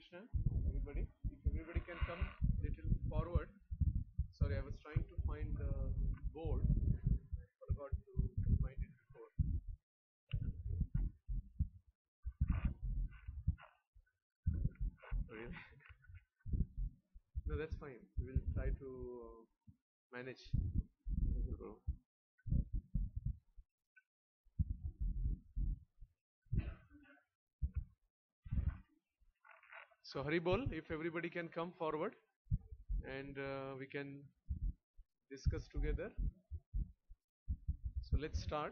Krishna, everybody. If everybody can come little forward. Sorry, I was trying to find the board. Forgot to find it before. Really? No, that's fine. We will try to manage. So Haribol, if everybody can come forward and we can discuss together. So let's start.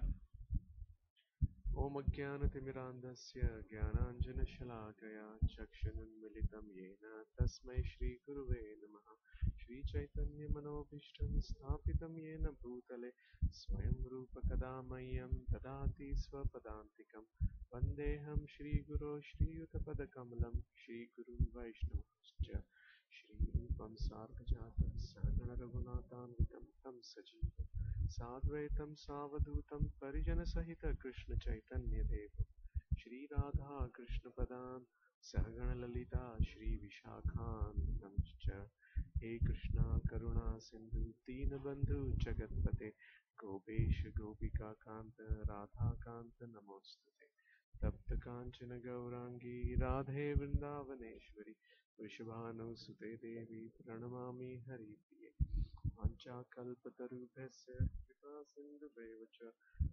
Om Ajnanatimirandasya Jnananjanashalakaya Chakshanunmilitam Yena Tasmai Shri Guruve Namaha Shri Chaitanya Manobhishtam Sthapitam Yena Bhutale Swayam Rupa Kadamayam Dadati Swapadantikam Vandeham Shri Guru Shri Yutapadakamalam Shri Guru Vaishnavascha Shri Rupam Sargajatam Sahagana Raghunathanvitam Tam Sajivam साद्वैतं सावधूतं परिजनसहित Krishna Chaitanya देव श्री राधा कृष्ण पदान सहगण ललिता श्री विशाखान्वितं च हे कृष्णा करुणा सिंधु दीनबंधु जगतपते गोपेश गोपिका कांत राधा कांत नमोस्तुते तप्त कांचन गौरांगी राधे वृंदावनेश्वरी वृषभानुसुते देवी प्रणमामि हरिप्रिये वाञ्छाकल्पतरुभ्यश्च कृपासिन्धुभ्येव च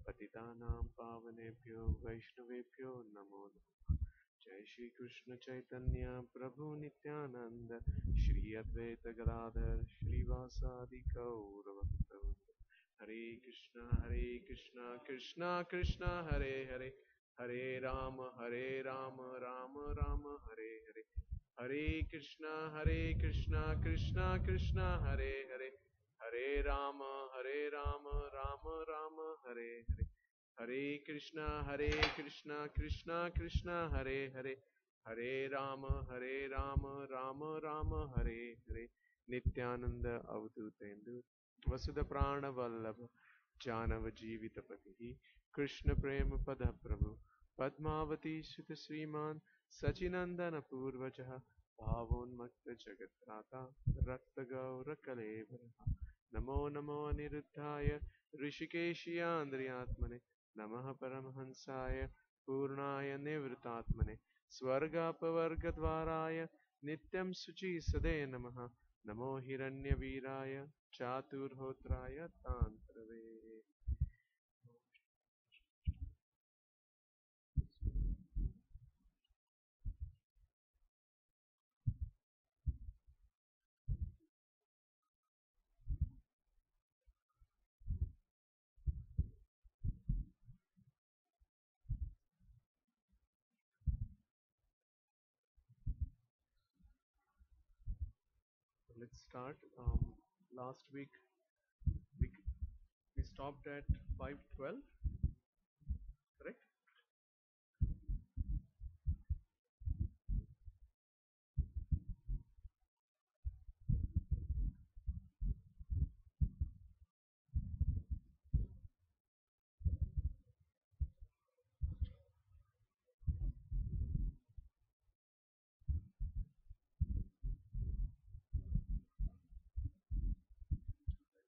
पतितानां पावनेभ्यो वैष्णवेभ्यो नमो नमः जय श्री कृष्ण चैतन्य प्रभु नित्यानंद श्री अद्वैत गदाधर श्रीवासादि गौरभक्तवृंद हरे कृष्णा कृष्णा कृष्णा हरे हरे हरे राम राम राम हरे हरे हरे कृष्णा कृष्णा कृष्णा हरे हरे हरे राम राम राम हरे हरे हरे कृष्णा कृष्णा कृष्णा हरे हरे हरे राम राम राम हरे हरे नित्यानंद अवधूतेन्दु वसुध प्राण वल्लभ जानव जीवित पति कृष्ण प्रेम पद प्रभु पद्मावती सुत श्रीमान सचिनंदन पूर्वजः भावोन्मत्त जगत्राता रक्त गौर कलेवरः नमो नमो अनिरुद्धाय ऋषिकेशियान्द्रियात्मने नमः परमहंसाय पूर्णाय निवृतात्मने स्वर्गापवर्गद्वाराय नित्यं शुचि सदे नमः नमो हिरण्यवीराय चातुर्होत्राय तान्त्रवे Let's start. Last week we, we stopped at 5:12, correct?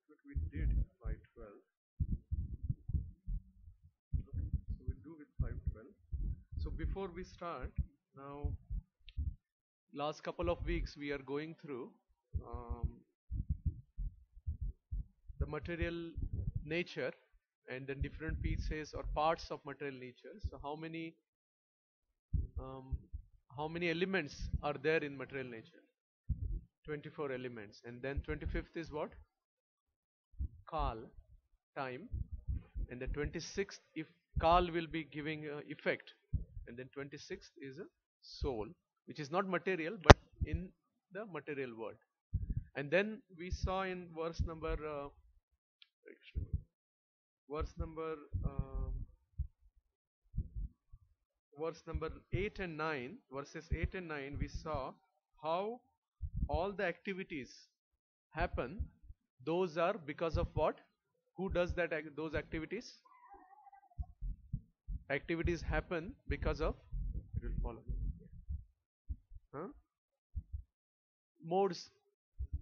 What we did 5:12. Okay, so we do with 5:12. So before we start, now last couple of weeks we are going through um, the material nature and the different pieces or parts of material nature. So um, how many elements are there in material nature? 24 elements, and then 25th is what? Kal, time, and the 26th, if Kal will be giving effect, and then 26th is a soul, which is not material but in the material world. And then we saw in verse number um, verse number 8 and 9, verses 8 and 9, we saw how all the activities happen. Those are because of what? Who does those activities? Activities happen because of, it will follow. Huh? Modes,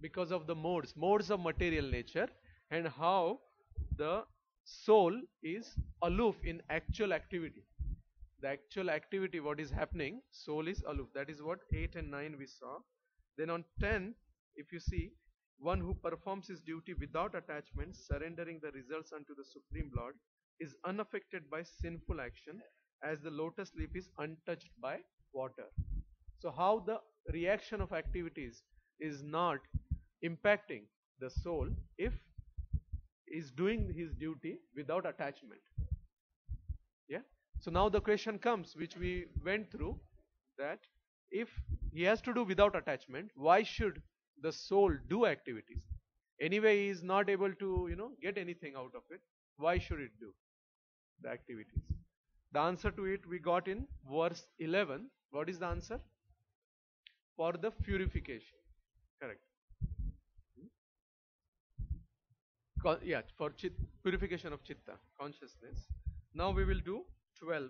because of the modes of material nature, and how the soul is aloof in actual activity. The actual activity, what is happening, soul is aloof. That is what 8 and 9 we saw. Then on 10, if you see, one who performs his duty without attachment, surrendering the results unto the Supreme Lord, is unaffected by sinful action, as the lotus leaf is untouched by water. So how the reaction of activities is not impacting the soul if is doing his duty without attachment. Yeah. So now the question comes, which we went through, that if he has to do without attachment, why should the soul do activities? Anyway, he is not able to, get anything out of it. Why should it do the activities? The answer to it we got in verse 11. What is the answer? For the purification. Correct. Yeah, for purification of chitta, consciousness. Now we will do 12.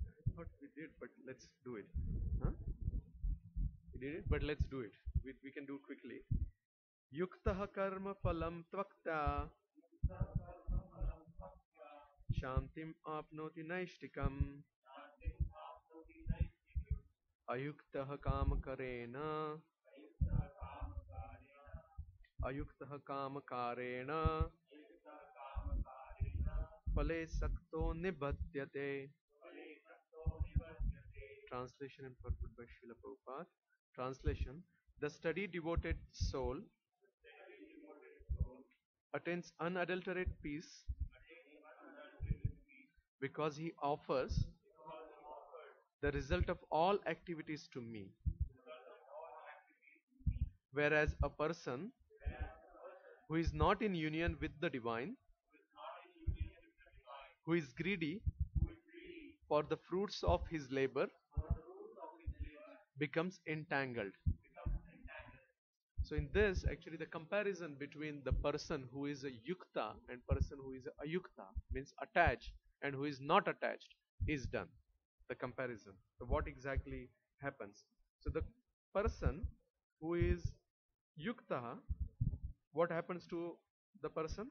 I thought we did, but let's do it. Huh? We did it, but let's do it. We can do it quickly. Yuktah karma phalam tvakta shantim apnoti naishtikam ayuktah kamakarena ayuktah kamakarena phale sakto nibadyate. Translation and purport by Srila Prabhupada. Translation: the study devoted soul attains unadulterated peace because he offers the result of all activities to me. Whereas a person who is not in union with the divine, who is greedy for the fruits of his labor, becomes entangled. So in this, actually, the comparison between the person who is a yukta and person who is a ayukta, means attached and who is not attached, is done. The comparison. So what exactly happens? So the person who is yukta, what happens to the person?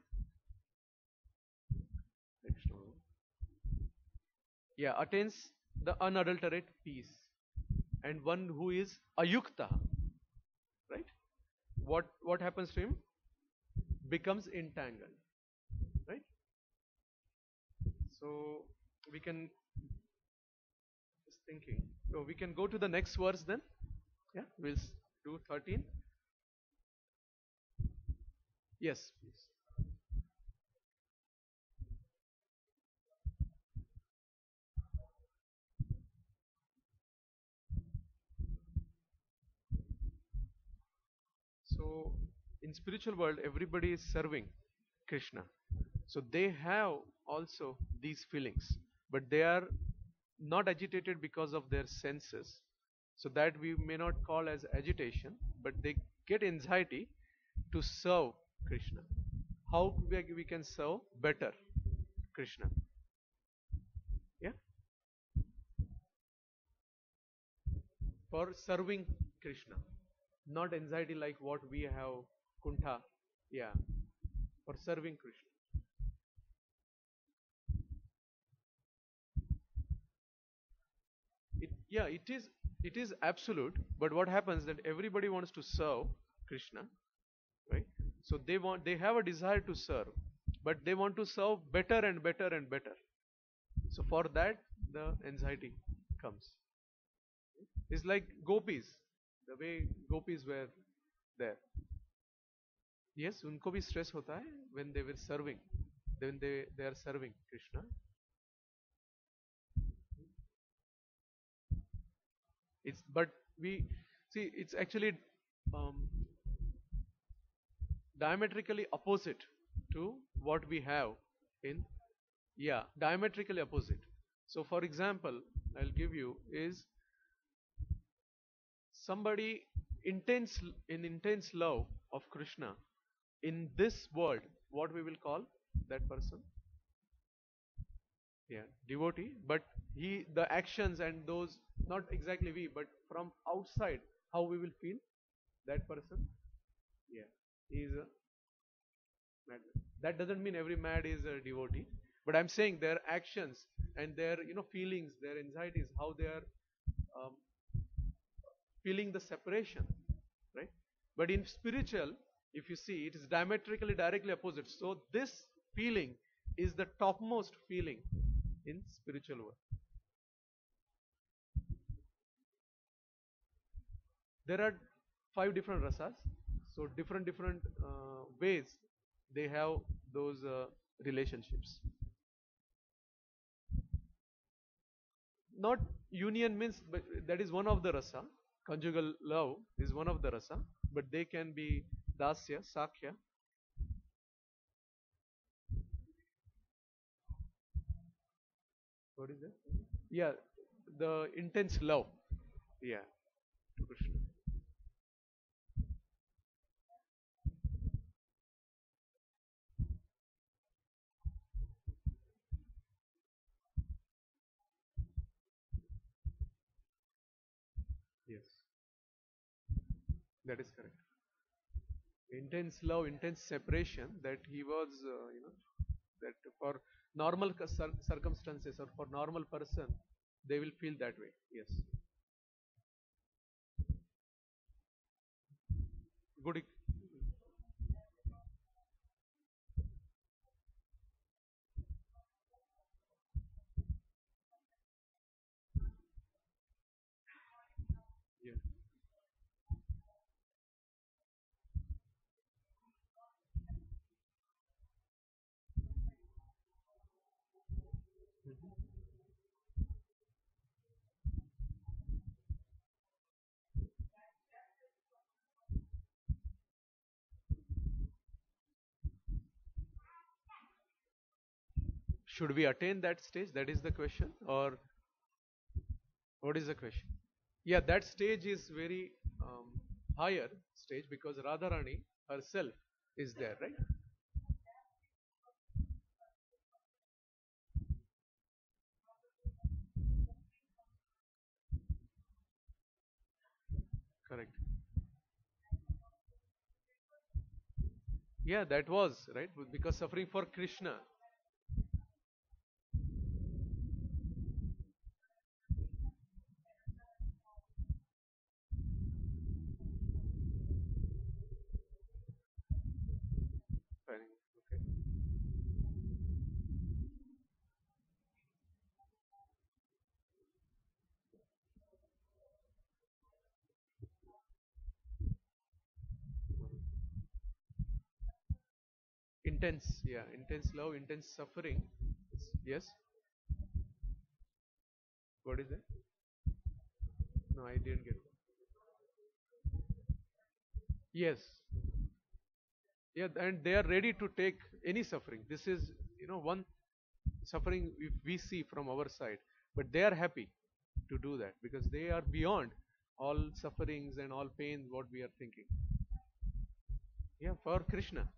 Yeah, attains the unadulterated peace. And one who is ayukta, right? What happens to him? Becomes entangled, right? So we can just thinking. So we can go to the next verse then. Yeah, we'll do 13. Yes, please. So in spiritual world, everybody is serving Krishna. So they have also these feelings, but they are not agitated because of their senses. So that we may not call as agitation, but they get anxiety to serve Krishna. How we can serve better Krishna? Yeah, for serving Krishna, not anxiety like what we have kuntha. Yeah, for serving Krishna. Yeah, it is absolute, but what happens that everybody wants to serve Krishna, right? So they have a desire to serve, but they want to serve better and better and better. So for that the anxiety comes. It's like gopis, the way gopis were there. Yes, उनको भी stress होता है when they were serving, when they are serving Krishna. It's but we see it's actually um, diametrically opposite to what we have in, yeah, diametrically opposite. So for example, I'll give you is somebody intense love of Krishna in this world, what we will call that person? Yeah, devotee, but the actions and those, not exactly we, but from outside, how we will feel that person. Yeah, he is a madman. That doesn't mean every mad is a devotee, but I'm saying their actions and their feelings, their anxieties, how they are um, feeling the separation, right? But in spiritual, if you see, it is diametrically directly opposite. So this feeling is the topmost feeling in spiritual world. There are five different rasas, so different ways they have those relationships. Not union means, but that is one of the rasa. Conjugal love is one of the rasa, but they can be dasya, sakya. What is that? Yeah, the intense love. Yeah, to Krishna. Yes, that is correct. Intense love, intense separation, that he was, that for normal circumstances or for normal person, they will feel that way. Yes. Good. Yeah. Mhm. Should we attain that stage? That is the question. Or what is the question? Yeah, that stage is very higher stage because Radharani herself is there, right? Correct. Yeah, that was right because suffering for Krishna. Fine. Okay. Intense, yeah, intense love, intense suffering. Yes. What is it? No, I didn't get it. Yes. Yeah, and they are ready to take any suffering. This is, one suffering if we see from our side, but they are happy to do that because they are beyond all sufferings and all pains what we are thinking. Yeah, for Krishna.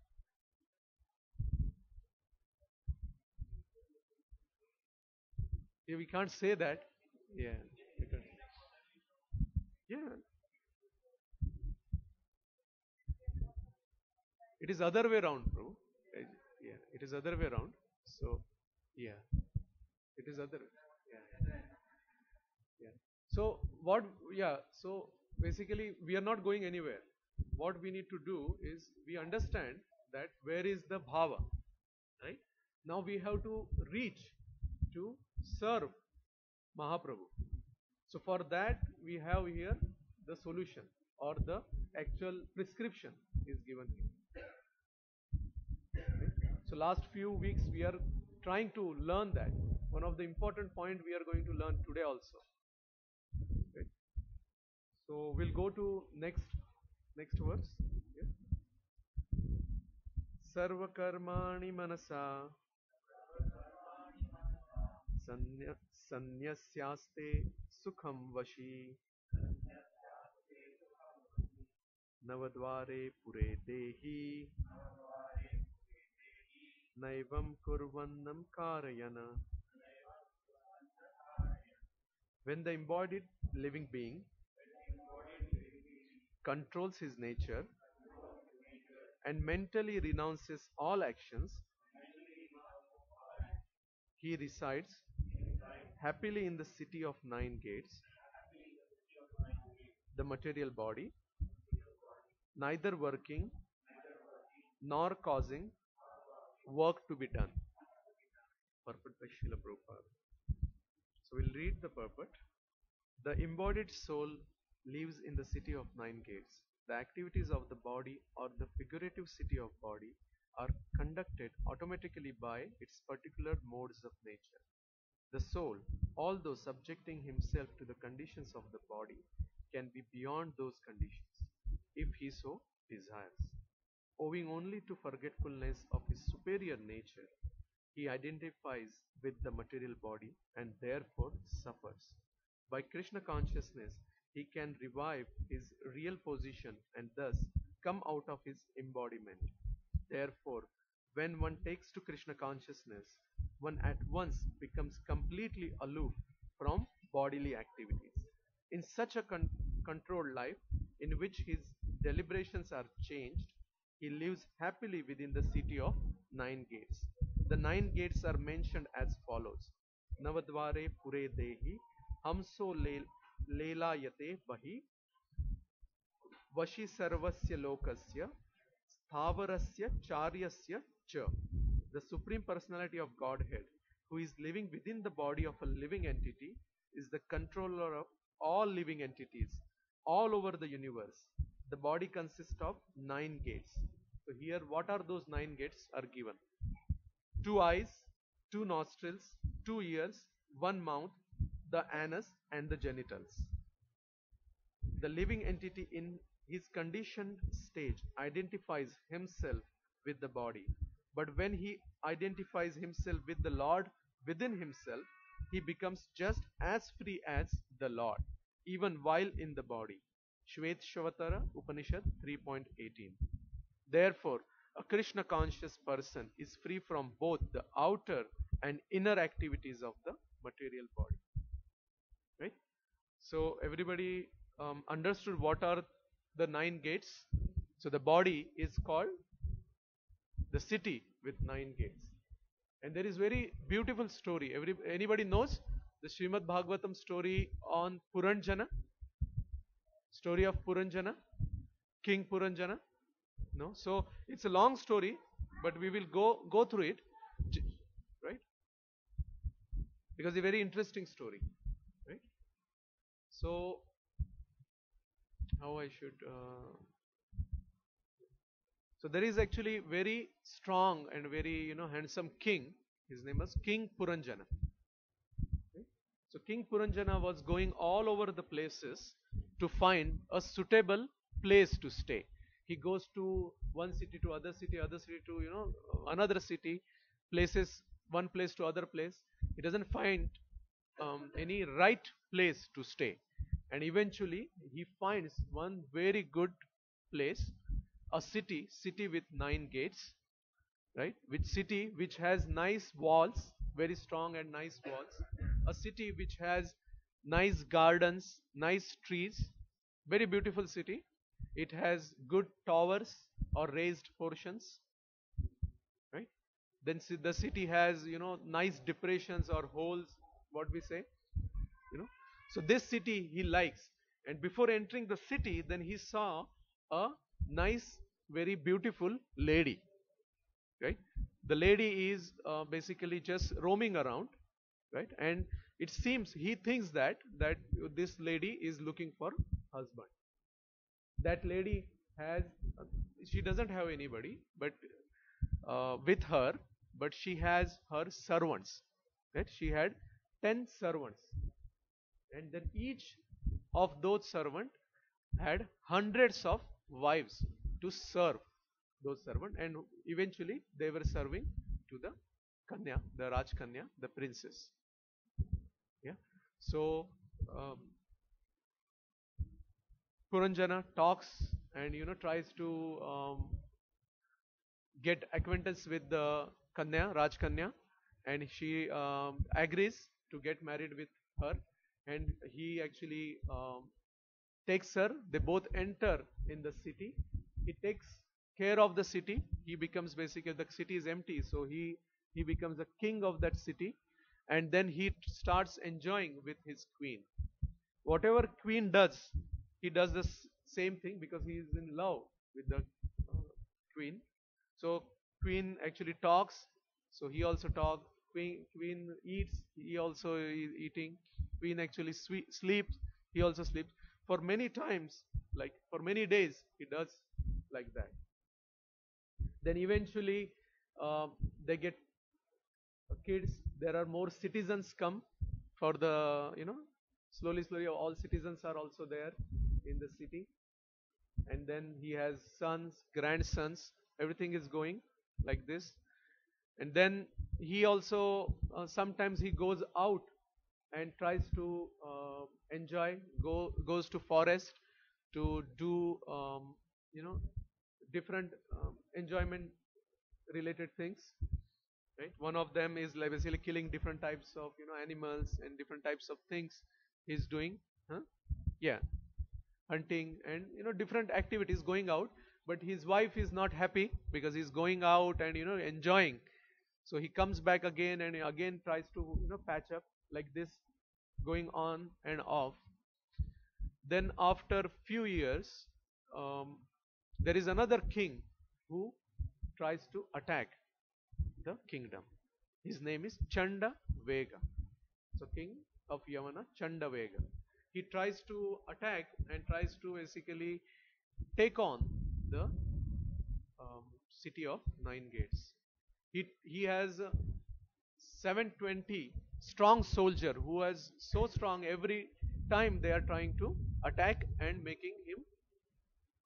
Yeah, we can't say that. Yeah, because, yeah, it is other way around, bro. Uh, Yeah, it is other way around. So, yeah, it is other. Yeah. Yeah. So what? Yeah. So basically, we are not going anywhere. What we need to do is we understand that where is the bhava, right? Now we have to reach to serve Mahaprabhu. So for that we have here the solution or the actual prescription is given here. Okay? So last few weeks we are trying to learn that. One of the important point we are going to learn today also. Okay? So we'll go to next verse. Yeah. Sarvakarmani manasa sanya, sanyasyaste sukham vashi navadvare pure dehi naivam kurvannam karayana. When the embodied living being controls his nature and mentally renounces all actions, he resides happily in the city of nine gates, the material body, neither working nor causing work to be done. Purport by Srila Prabhupada. So we'll read the purport. The embodied soul lives in the city of nine gates. The activities of the body or the figurative city of body are conducted automatically by its particular modes of nature. The soul, although subjecting himself to the conditions of the body, can be beyond those conditions, if he so desires. Owing only to forgetfulness of his superior nature, he identifies with the material body and therefore suffers. By Krishna consciousness, he can revive his real position and thus come out of his embodiment. Therefore, when one takes to Krishna consciousness, one at once becomes completely aloof from bodily activities. In such a controlled life, in which his deliberations are changed, he lives happily within the city of nine gates. The nine gates are mentioned as follows: Navadvare Pure Dehi, Hamso Lelayate Bahi, Vashi Sarvasya Lokasya, Sthavarasya Charyasya Cha. The Supreme Personality of Godhead, who is living within the body of a living entity, is the controller of all living entities all over the universe. The body consists of nine gates. So here, what are those nine gates are given? Two eyes, two nostrils, two ears, one mouth, the anus and the genitals. The living entity in his conditioned stage identifies himself with the body. But when he identifies himself with the Lord within himself, he becomes just as free as the Lord, even while in the body. Shvet Shvatara Upanishad 3.18. Therefore, a Krishna conscious person is free from both the outer and inner activities of the material body. Right? So everybody understood what are the nine gates. So the body is called the city with nine gates. And there is very beautiful story. Anybody knows the Srimad Bhagavatam story on Puranjana? Story of Puranjana? King Puranjana? No? So it's a long story, but we will go through it. Right? Because it's a very interesting story. Right? So how I should so there is actually very strong and very handsome king. His name was King Puranjana. Okay? So King Puranjana was going all over the places to find a suitable place to stay. He goes to one city to other city to another city, places one place to other place. He doesn't find any right place to stay, and eventually he finds one very good place, a city with nine gates, right? Which city which has nice walls, very strong and nice walls, a city which has nice gardens, nice trees, very beautiful city. It has good towers or raised portions, right? Then the city has nice depressions or holes, what we say, you know. So this city he likes, and before entering the city, then he saw a nice, very beautiful lady, right? The lady is basically just roaming around, right? And it seems he thinks that this lady is looking for husband. That lady has she doesn't have anybody but with her, but she has her servants, right? She had 10 servants, and then each of those servants had hundreds of wives to serve those servants, and eventually they were serving to the Kanya, the Raj Kanya, the princess. Yeah. So Puranjana talks and tries to get acquaintance with the Kanya, Raj Kanya, and she agrees to get married with her. and he actually takes her. They both enter in the city. He takes care of the city. He becomes basically, the city is empty, so he becomes the king of that city, and then he starts enjoying with his queen. Whatever queen does, he does the same thing because he is in love with the queen. So queen actually talks, so he also talks. Queen eats, he also is eating. Queen actually sleeps, he also sleeps. For many times, like for many days, he does like that. Then eventually, they get kids. There are more citizens come for the, slowly all citizens are also there in the city, and then he has sons, grandsons. Everything is going like this. And then he also, sometimes he goes out and tries to enjoy, goes to forest to do, you know different enjoyment related things, right? One of them is like basically killing different types of, animals and different types of things he's doing. Huh? Yeah, hunting and, different activities, going out. But his wife is not happy because he's going out and, enjoying. So he comes back again and again tries to, patch up, like this, going on and off. Then after few years, um, there is another king who tries to attack the kingdom. His name is Chanda Vega. So king of Yavana, Chanda Vega. He tries to attack and tries to basically take on the city of Nine Gates. He has 720 strong soldier who is so strong. Every time they are trying to attack and making him,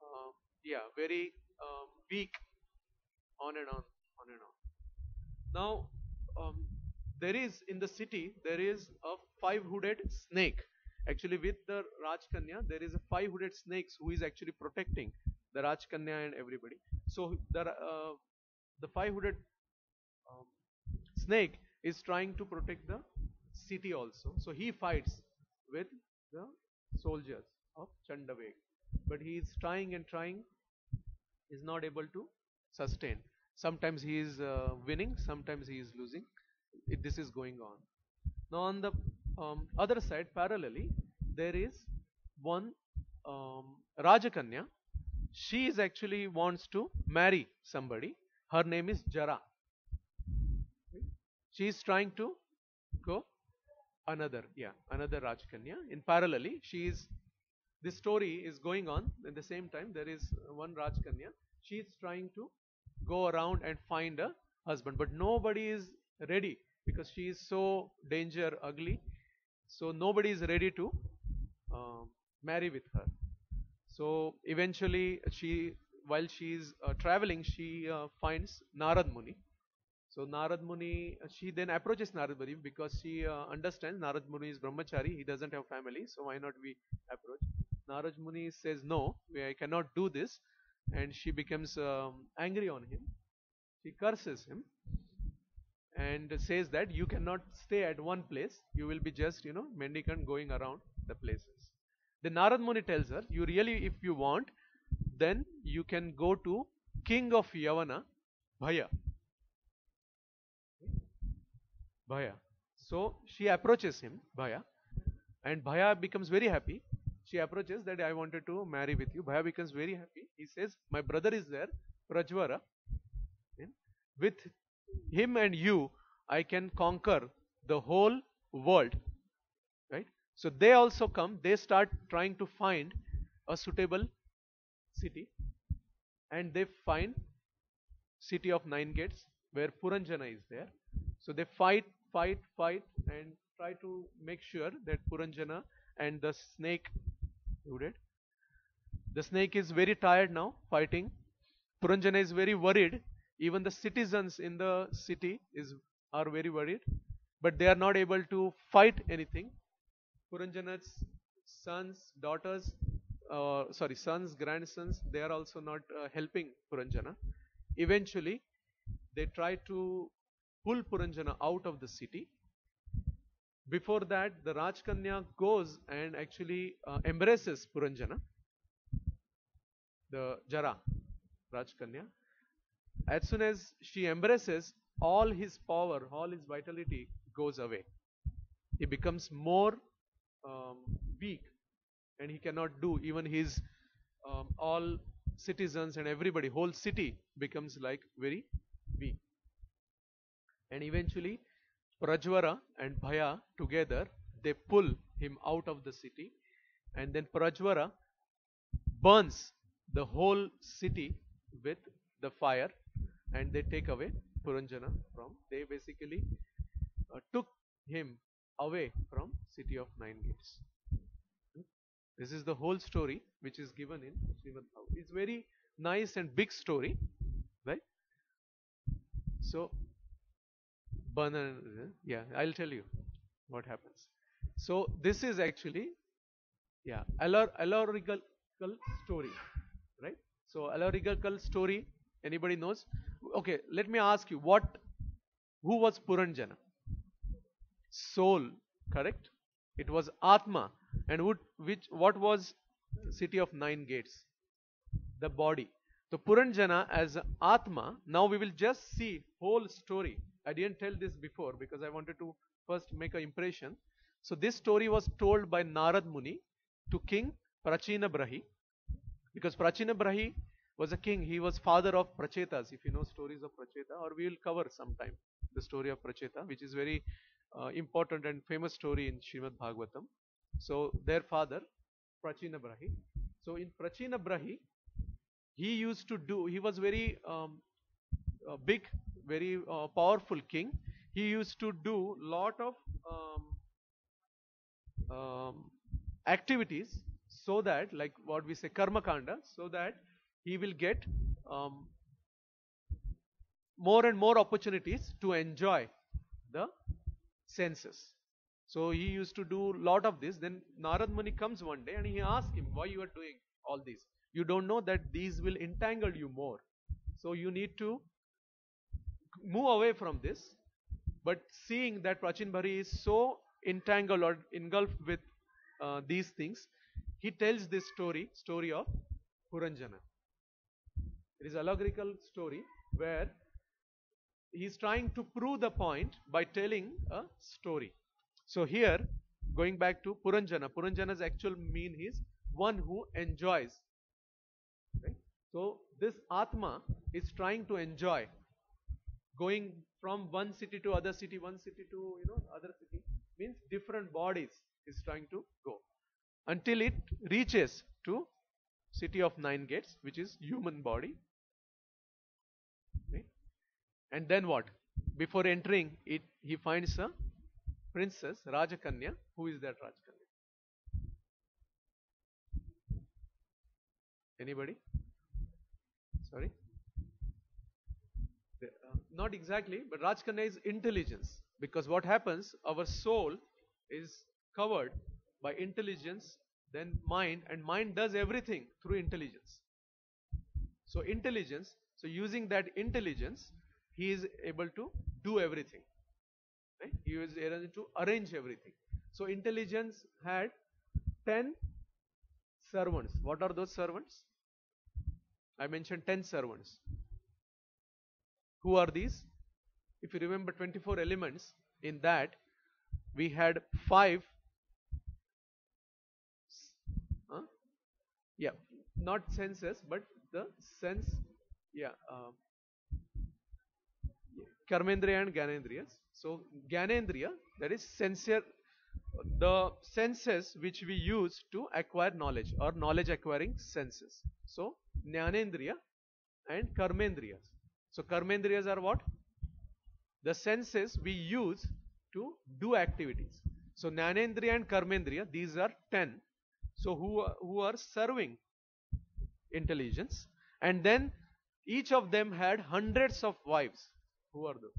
uh, yeah, very weak, on and on and on. Now, there is in the city, there is a five-hooded snake. Actually, with the Rajkanya, there is a five-hooded snake who is actually protecting the Rajkanya and everybody. So the five-hooded um, snake is trying to protect the city also. So he fights with the soldiers of Chandaveg. But he is trying and trying, is not able to sustain. Sometimes he is winning, sometimes he is losing. This is going on. Now on the other side, parallelly, there is one Rajakanya. She is actually wants to marry somebody. Her name is Jara. She is trying to go another Rajakanya. In parallelly, this story is going on. At the same time, there is one Rajkanya. She is trying to go around and find a husband, but nobody is ready because she is so ugly. So nobody is ready to marry with her. So eventually, while she is traveling, she finds Narad Muni. So Narad Muni, she then approaches Narad Muni because she understands Narad Muni is brahmachari, he doesn't have family, so why not we approach? Narad Muni says, no, I cannot do this, and she becomes angry on him. She curses him and says that you cannot stay at one place, you will be just, mendicant going around the places. Then Narad Muni tells her, you really, if you want, then you can go to king of Yavana, Bhaya. Bhaya. So she approaches him, Bhaya, and Bhaya becomes very happy. She approaches that I wanted to marry with you. Bhaya becomes very happy. He says, my brother is there, Prajvara. With him and you, I can conquer the whole world. Right? So they also come, they start trying to find a suitable city, and they find city of Nine Gates where Puranjana is there. So they fight, and try to make sure that Puranjana and the snake rooted. The snake is very tired now fighting. Puranjana is very worried. Even the citizens in the city are very worried, but they are not able to fight anything. Puranjana's sons, grandsons, they are also not helping Puranjana. Eventually, they try to pull Puranjana out of the city, Before that, the Rajkanya goes and actually embraces Puranjana, the Jara Rajkanya. As soon as she embraces, all his power, all his vitality goes away. He becomes more um, weak, and he cannot do even his all citizens and everybody, whole city becomes like very weak. And eventually, Prajvara and Bhaya together, they pull him out of the city, and then Prajvara burns the whole city with the fire, and they take away Puranjana from. They basically took him away from city of nine gates. This is the whole story which is given in Srimad Bhagavatam. It's very nice and big story, right? So, yeah, I'll tell you what happens. So this is actually, yeah, allegorical story, right? So allegorical story, anybody knows? Okay, let me ask you, who was Puranjana? Soul, correct? It was Atma. And what was city of nine gates? The body. So Puranjana as Atma, now we will just see whole story. I didn't tell this before because I wanted to first make an impression. So this story was told by Narad Muni to King Prachina Brahi, because Prachina Brahi was a king. He was father of Prachetas. If you know stories of Pracheta, or we will cover sometime the story of Pracheta, which is very important and famous story in Srimad Bhagavatam. So their father, Prachina Brahi. So in Prachina Brahi, he was very big, very powerful king. He used to do lot of activities, so that, like what we say, karma kanda, so that he will get um, more and more opportunities to enjoy the senses. So he used to do lot of this. Then Narad Muni comes one day and he asks him, why you are doing all this? You don't know that these will entangle you more. So you need to move away from this. But seeing that Prachin Bhari is so entangled or engulfed with these things, he tells this story of Puranjana. It is an allegorical story where he is trying to prove the point by telling a story. So here, going back to Puranjana, Puranjana's actual mean is one who enjoys. Right? So this Atma is trying to enjoy going from one city to other city, one city to other city, means different bodies is trying to go until it reaches to city of nine gates, which is human body. Okay? And then what? Before entering it, he finds a princess, Rajakanya. Who is that Rajakanya? Anybody? Sorry? Not exactly, but Rajkanya is intelligence. Because what happens, our soul is covered by intelligence, then mind, and mind does everything through intelligence. So intelligence, so using that intelligence, he is able to do everything. Right? He is able to arrange everything. So intelligence had 10 servants. What are those servants? I mentioned 10 servants. Who are these? If you remember 24 elements, in that we had 5, yeah, not senses, but the sense, yeah, Karmendriya and Gyanendriyas. So Gyanendriya, that is the senses which we use to acquire knowledge, or knowledge acquiring senses. So Jnanendriya and Karmendriyas. So Karmendriyas are what? The senses we use to do activities. So Jnanendriya and Karmendriya, these are 10. So who are serving intelligence, and then each of them had hundreds of wives. Who are those?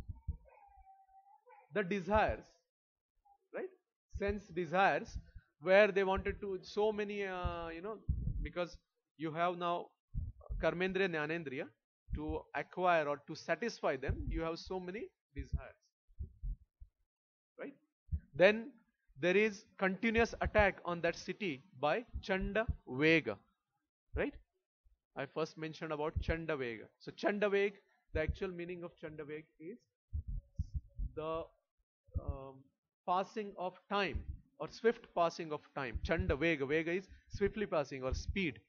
The desires, right? Sense desires, where they wanted to, so many, because you have now Karmendriya, Jnanendriya, to acquire or to satisfy them, you have so many desires, right? Then there is continuous attack on that city by Chanda Vega, right? I first mentioned about Chanda Vega. So Chanda Vega, the actual meaning of Chanda Vega is the um, passing of time or swift passing of time. Chanda Vega, Vega is swiftly passing or speed,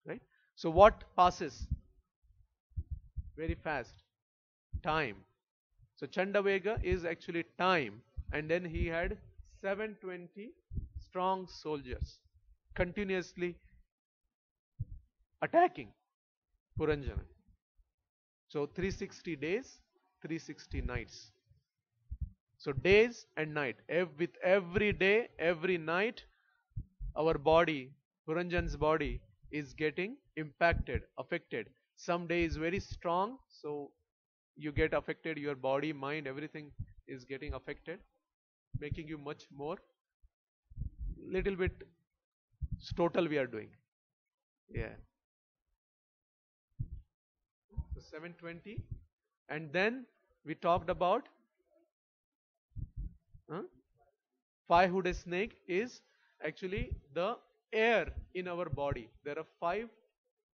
right? So what passes very fast? Time. So Chandavega is actually time, and then he had 720 strong soldiers continuously attacking Puranjana. So 360 days, 360 nights. So days and night. With every day, every night, our body, Puranjan's body, is getting impacted, affected. Some day is very strong, so you get affected, your body, mind, everything is getting affected, making you much more, little bit total we are doing. Yeah. So 720. And then we talked about huh? Five-hooded snake is actually the air in our body. There are 5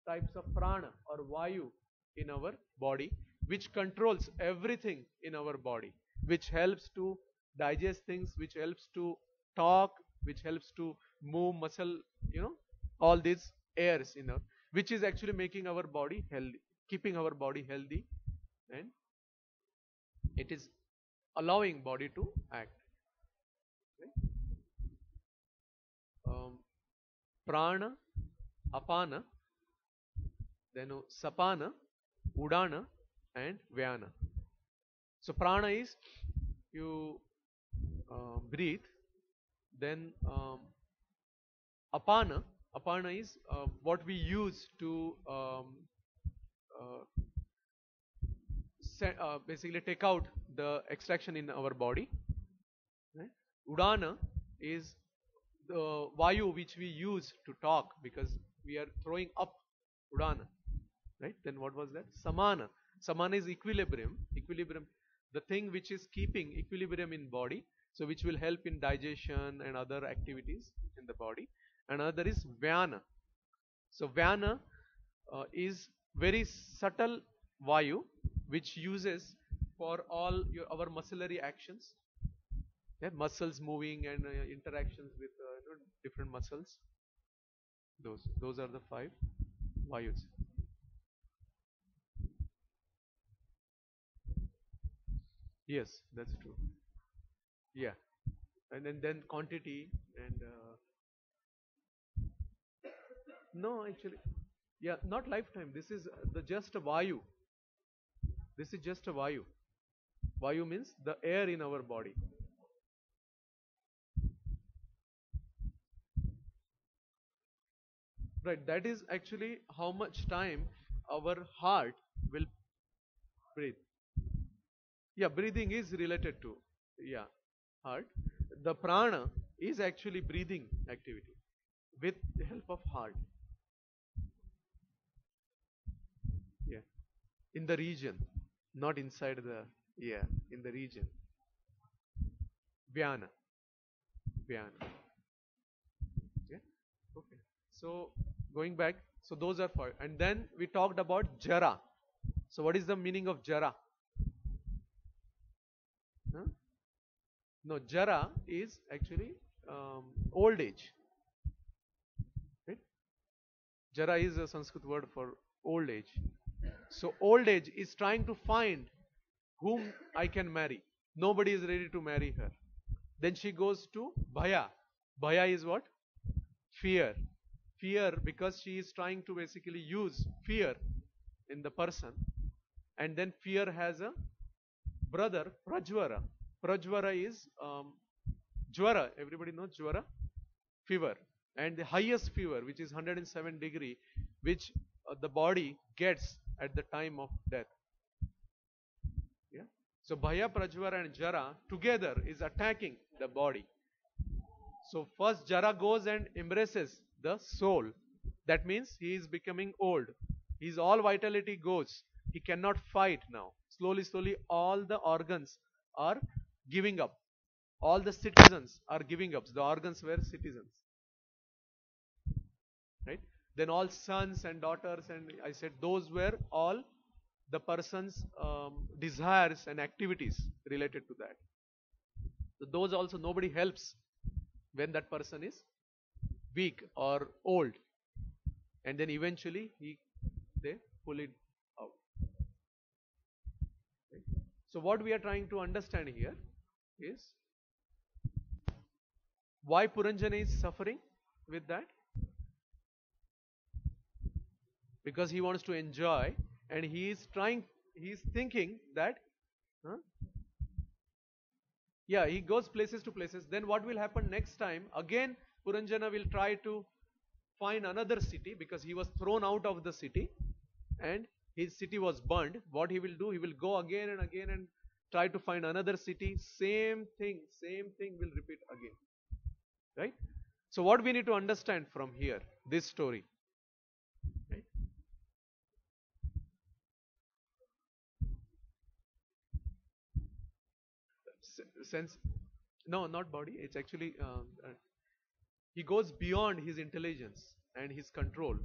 types of prana or vayu in our body, which controls everything in our body, which helps to digest things, which helps to talk, which helps to move muscle, all these airs in our, which is actually making our body healthy, keeping our body healthy, and it is allowing body to act. Right? Prana, apana, then sapana, udana, and vyana. So prana is you breathe. Then apana, apana is what we use to uh, basically take out the extraction in our body. Right? Udana is the vayu which we use to talk because we are throwing up udana. Right? Then what was that? Samana. Samana is equilibrium. Equilibrium, the thing which is keeping equilibrium in body, so which will help in digestion and other activities in the body. Another is Vyana. So Vyana is very subtle vayu which uses for all our muscularly actions, yeah, muscles moving and interactions with different muscles. Those are the 5 vayus. Yes, that's true. Yeah, and then quantity and no, actually, yeah, not lifetime. This is the just a vayu. This is just a vayu. Vayu means the air in our body. Right, that is actually how much time our heart will breathe. Yeah, breathing is related to, yeah, heart. The prana is actually breathing activity with the help of heart. Yeah, in the region, not inside the, yeah, in the region. Vyana, Vyana. Yeah, okay. So going back, so those are 5. And then we talked about Jara. So what is the meaning of Jara? Huh? No, Jara is actually old age. Right? Jara is a Sanskrit word for old age. So old age is trying to find whom I can marry. Nobody is ready to marry her. Then she goes to Bhaya. Bhaya is what? Fear. Fear, because she is trying to basically use fear in the person. And then fear has a brother, Prajvara. Prajvara is Jwara. Everybody knows Jwara? Fever. And the highest fever, which is 107 degree, which the body gets at the time of death. Yeah. So Bhaya, Prajvara and Jara together is attacking the body. So first Jara goes and embraces the soul. That means he is becoming old. His all vitality goes. He cannot fight now. Slowly, slowly all the organs are giving up. All the citizens are giving up. The organs were citizens, right? Then all sons and daughters, and I said those were all the person's desires and activities related to that. So those also nobody helps when that person is weak or old, and then eventually they pull it out. Right? So what we are trying to understand here is why Puranjana is suffering with that, because he wants to enjoy, and he is thinking that, huh? Yeah, he goes places to places. Then what will happen next time? Again, Puranjana will try to find another city because he was thrown out of the city and his city was burned. What he will do? He will go again and again and try to find another city. Same thing will repeat again. Right? So what we need to understand from here, this story. Right? Sense, no, not body. It's actually he goes beyond his intelligence and his control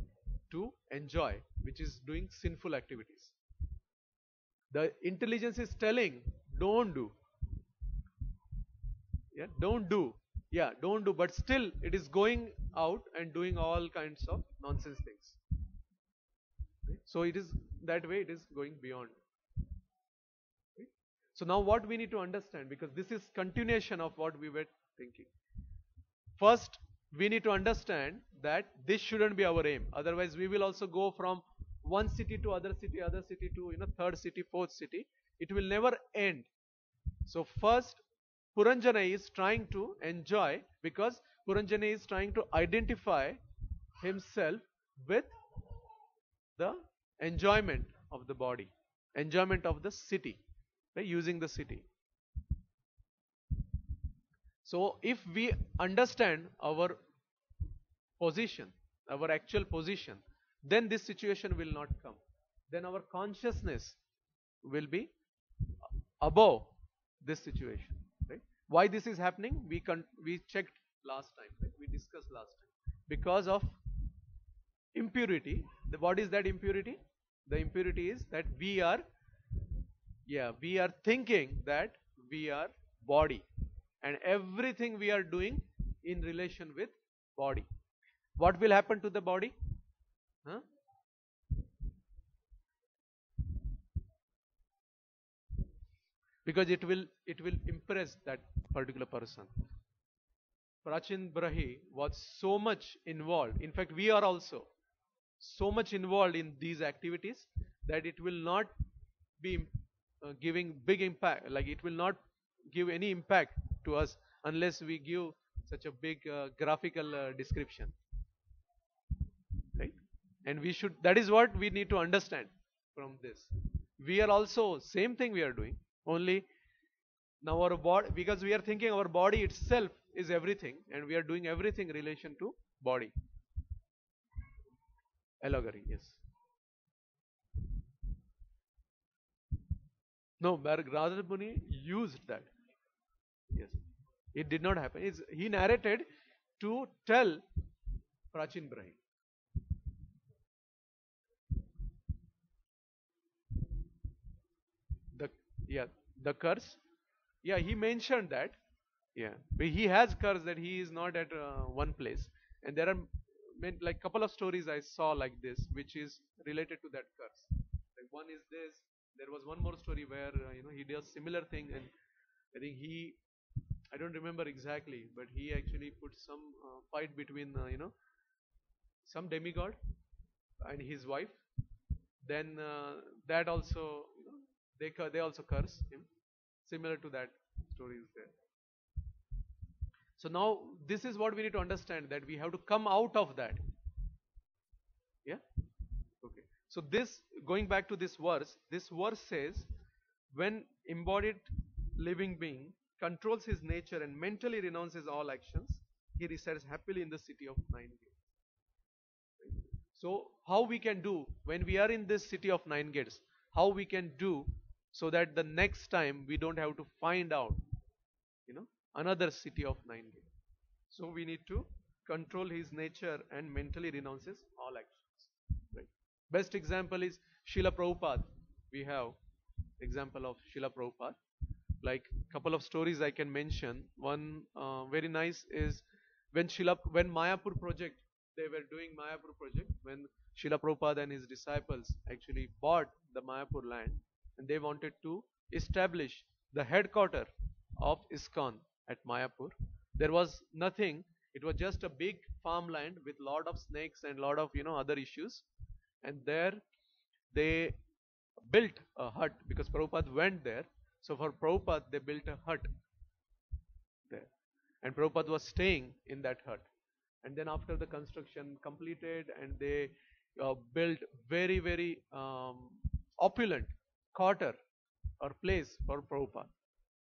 to enjoy, which is doing sinful activities. The intelligence is telling, don't do. Yeah, don't do. Yeah, don't do. But still, it is going out and doing all kinds of nonsense things. Okay? So it is that way. It is going beyond. Okay? So now, what we need to understand, because this is continuation of what we were thinking. First, we need to understand that this shouldn't be our aim. Otherwise, we will also go from one city to other city to third city, fourth city. It will never end. So first, Puranjana is trying to enjoy, because Puranjana is trying to identify himself with the enjoyment of the body, enjoyment of the city, right? Using the city. So if we understand our position, our actual position, then this situation will not come. Then our consciousness will be above this situation. Right? Why this is happening? We checked last time. Right? We discussed last time. Because of impurity. What is that impurity? The impurity is that we are thinking that we are body, and everything we are doing in relation with body. What will happen to the body? Huh? Because it will impress that particular person. Prachin Brahi was so much involved. In fact, we are also so much involved in these activities that it will not be giving big impact. Like it will not give any impact to us unless we give such a big graphical description, right? And we should. That is what we need to understand from this. We are also same thing we are doing. Only now our body, because we are thinking our body itself is everything, and we are doing everything in relation to body. Allegory, yes. No, Radha Muni used that. Yes. It did not happen. He narrated to tell Prachin Brahi. The yeah, the curse. Yeah, he mentioned that. Yeah, but he has curse that he is not at one place, and there are like couple of stories I saw like this, which is related to that curse. Like one is this. There was one more story where he does similar thing, and I think I don't remember exactly, but he actually put some fight between some demigod and his wife. Then that also they also curse him. Similar to that story is there. So now this is what we need to understand, that we have to come out of that. Yeah. Okay. So this, going back to this verse says, when embodied living being controls his nature and mentally renounces all actions, he resides happily in the city of nine gates. So how we can do when we are in this city of nine gates? How we can do so that the next time we don't have to find out, another city of 9 gates. So we need to control his nature and mentally renounces all actions. Right. Best example is Srila Prabhupada. We have example of Srila Prabhupada. Like couple of stories I can mention. One very nice is when Mayapur project, they were doing Mayapur project, when Srila Prabhupada and his disciples actually bought the Mayapur land, and they wanted to establish the headquarter of ISKCON at Mayapur. There was nothing. It was just a big farmland with lot of snakes and lot of other issues. And there they built a hut because Prabhupada went there. So for Prabhupada, they built a hut there. And Prabhupada was staying in that hut. And then after the construction completed, and they built very, very opulent quarter or place for Prabhupada,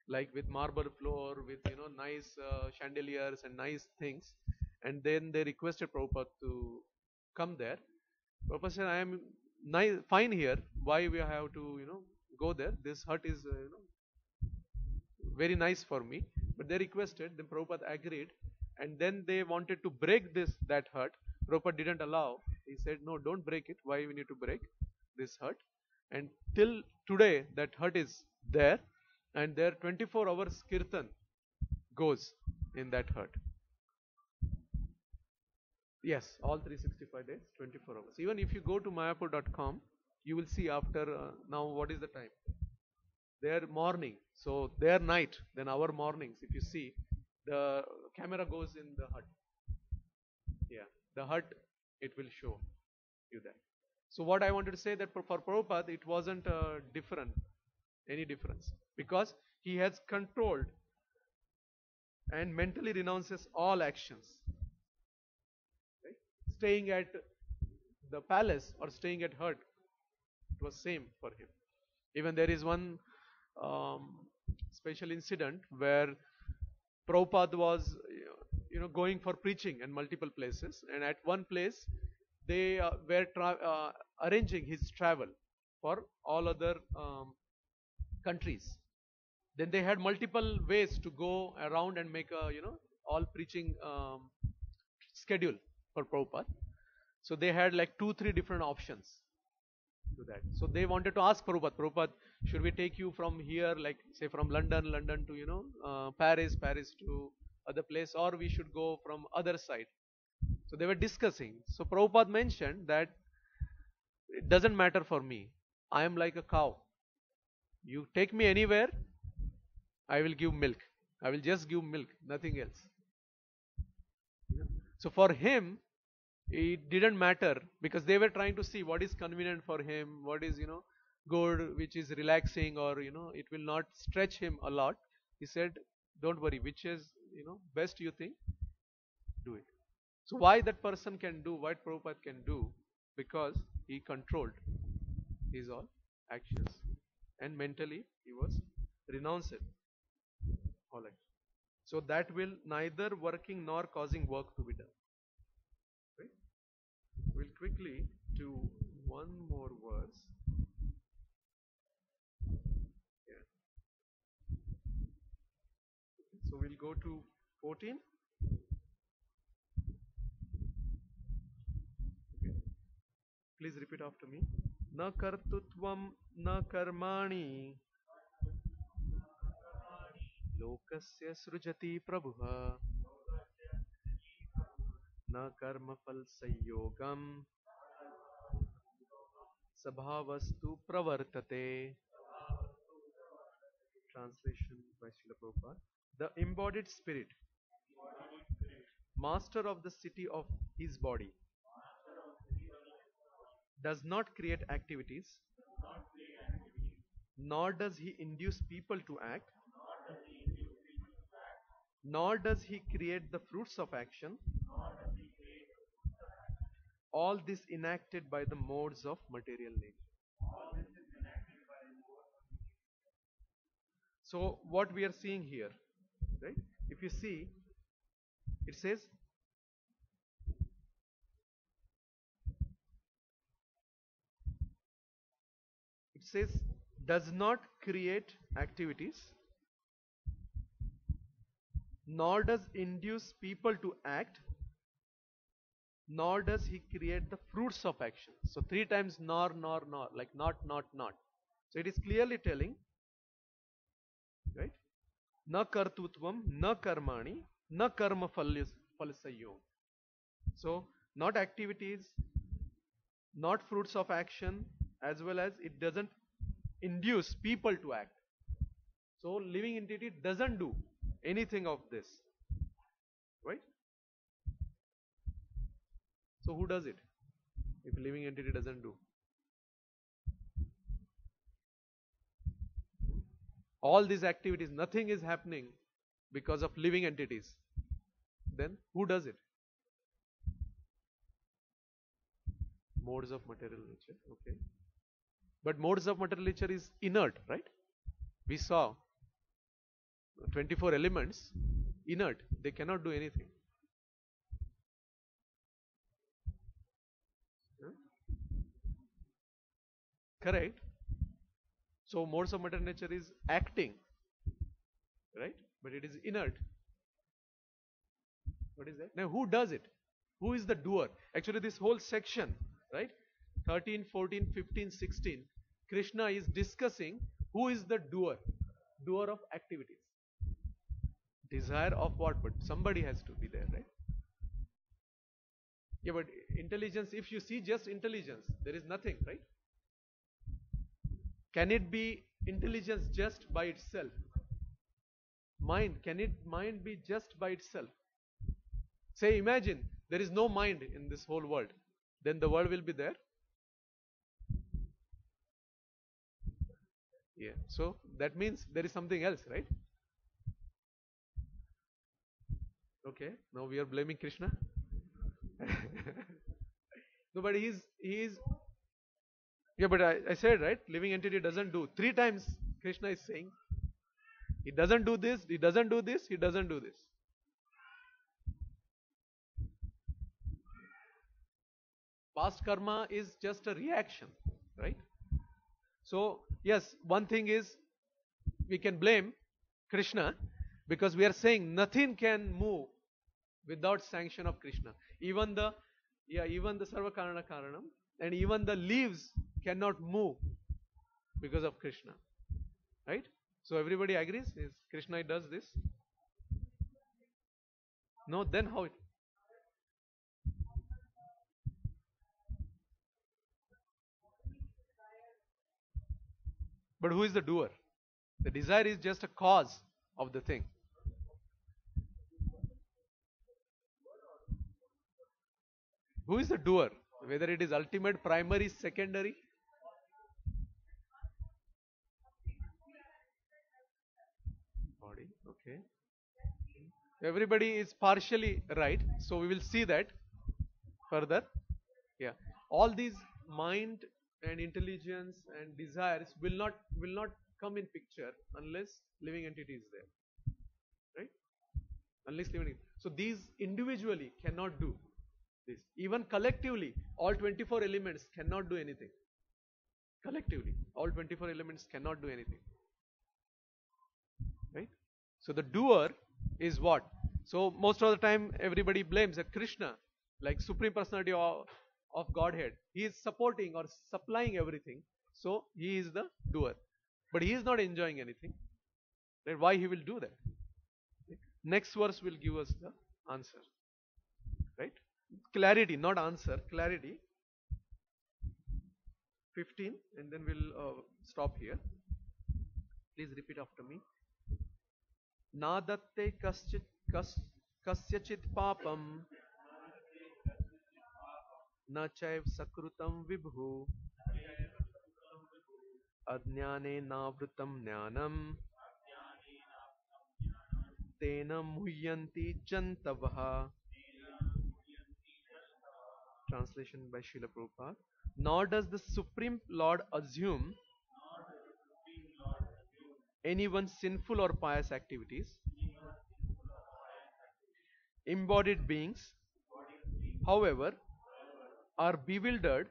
like with marble floor, with nice chandeliers and nice things. And then they requested Prabhupada to come there. Prabhupada said, I am fine here. Why we have to go there? This hut is very nice for me. But they requested, then Prabhupada agreed, and then they wanted to break that hut. Prabhupada didn't allow. He said, no, don't break it. Why we need to break this hut? And till today, that hut is there, and there 24 hours kirtan goes in that hut. Yes, all 365 days, 24 hours. Even if you go to mayapur.com, you will see after, now what is the time? Their morning, so their night, then our mornings. If you see, the camera goes in the hut. Yeah, the hut, it will show you that. So what I wanted to say that for Prabhupada, it wasn't any difference, because he has controlled and mentally renounces all actions. Right? Staying at the palace or staying at hut, it was same for him. Even there is one um, special incident where Prabhupada was going for preaching in multiple places, and at one place they were arranging his travel for all other countries. Then they had multiple ways to go around and make a all preaching schedule for Prabhupada. So they had like 2-3 different options to that. So they wanted to ask Prabhupada, should we take you from here, like say from London to Paris to other place, or we should go from other side? So they were discussing. So Prabhupada mentioned that it doesn't matter for me. I am like a cow. You take me anywhere, I will give milk. I will just give milk, nothing else. So for him, it didn't matter, because they were trying to see what is convenient for him, what is good, which is relaxing, or it will not stretch him a lot. He said, don't worry, which is best you think, do it. So why that person can do what Prabhupada can do? Because he controlled his all actions, and mentally he was renounced all actions. So that will neither working nor causing work to be done. Right? We'll quickly do one more verse. Yeah. So we'll go to 14. Okay. Please repeat after me. Na kartutvam na karmani lokasya srujati prabhuha na karma fal sanyogam sabhavastu pravartate. Translation by Srila Prabhupada. The embodied spirit, master of the city of his body, does not create activities, nor does he induce people to act, nor does he create the fruits of action, all this enacted by the modes of material nature. So what we are seeing here, right? If you see, it says, does not create activities, nor does induce people to act, nor does he create the fruits of action. So three times nor, like not. So it is clearly telling, right? Na kartutvam, na karmani, na karma phalsayom. So not activities, not fruits of action, as well as it doesn't induce people to act. So living entity doesn't do anything of this, right? So who does it? If living entity doesn't do, all these activities, nothing is happening because of living entities, then who does it? Modes of material nature, okay. But modes of material nature is inert, right? We saw 24 elements, inert, they cannot do anything. Huh? Correct. So modes of material nature is acting, right? But it is inert. What is that? Now who does it? Who is the doer? Actually this whole section, right? 13, 14, 15, 16, Krishna is discussing who is the doer. Doer of activities. Desire of what? But somebody has to be there, right? Yeah, but intelligence, if you see just intelligence, there is nothing, right? Can it be intelligence just by itself? Mind, can it mind be just by itself? Say, imagine there is no mind in this whole world. Then the world will be there? Yeah. So that means there is something else, right? Okay. Now we are blaming Krishna. No, but he is. Yeah, but I said, right? Living entity doesn't do. Three times Krishna is saying he doesn't do this, he doesn't do this, he doesn't do this. Past karma is just a reaction, right? So yes, one thing is we can blame Krishna because we are saying nothing can move without sanction of Krishna. Even the Sarva Karana Karanam and even the leaves cannot move because of Krishna. Right? So everybody agrees? Is Krishna does this? No, then how it? But who is the doer? The desire is just a cause of the thing. Who is the doer? Whether it is ultimate, primary, secondary? Body, okay. Everybody is partially right. So we will see that further. Yeah. All these mind and intelligence and desires will not come in picture unless living entity is there. Right? Unless living. So these individually cannot do this. Even collectively, all 24 elements cannot do anything. Collectively, all 24 elements cannot do anything. Right? So the doer is what? So most of the time everybody blames a Krishna, like Supreme Personality of Godhead. He is supporting or supplying everything. So he is the doer. But he is not enjoying anything. Then why he will do that? Next verse will give us the answer. Right? Clarity, not answer, clarity. 15, and then we'll stop here. Please repeat after me. Nadatte kasyachit papam न चैव सकृतं विभु अज्ञाने नावृतं ज्ञानं तेन मुह्यन्ति जन्तवः. Translation by Srila Prabhupada. Nor does the Supreme Lord assume anyone's sinful or pious activities. Embodied beings, however, are bewildered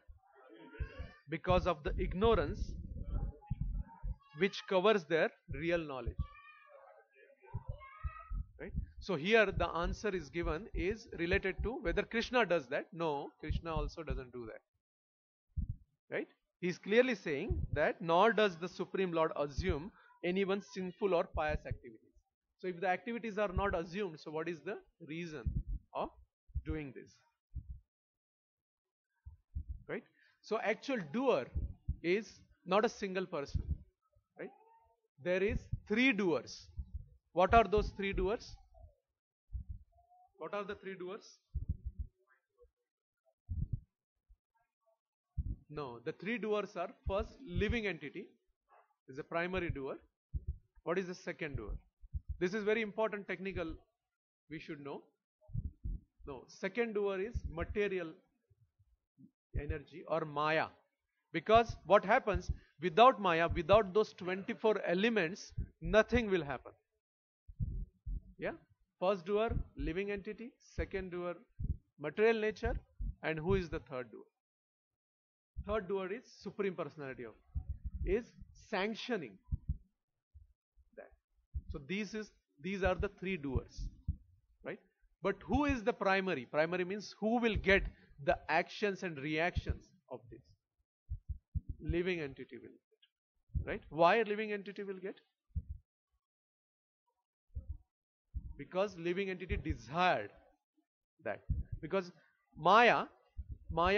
because of the ignorance which covers their real knowledge. Right? So here the answer is given is related to whether Krishna does that. No, Krishna also doesn't do that. Right? He is clearly saying that nor does the Supreme Lord assume anyone's sinful or pious activities. So if the activities are not assumed, so what is the reason of doing this? Right? So actual doer is not a single person. Right? There is three doers. What are those three doers? What are the three doers? No, the three doers are first living entity is a primary doer. What is the second doer? This is very important technical we should know. No, second doer is material energy or Maya. Because what happens without Maya, without those 24 elements, nothing will happen. Yeah? First doer, living entity. Second doer, material nature. And who is the third doer? Third doer is Supreme Personality of, is sanctioning that. So these are the three doers. Right? But who is the primary? Primary means who will get the actions and reactions of this? Living entity will get. Right? Why living entity will get? Because living entity desired that. Because Maya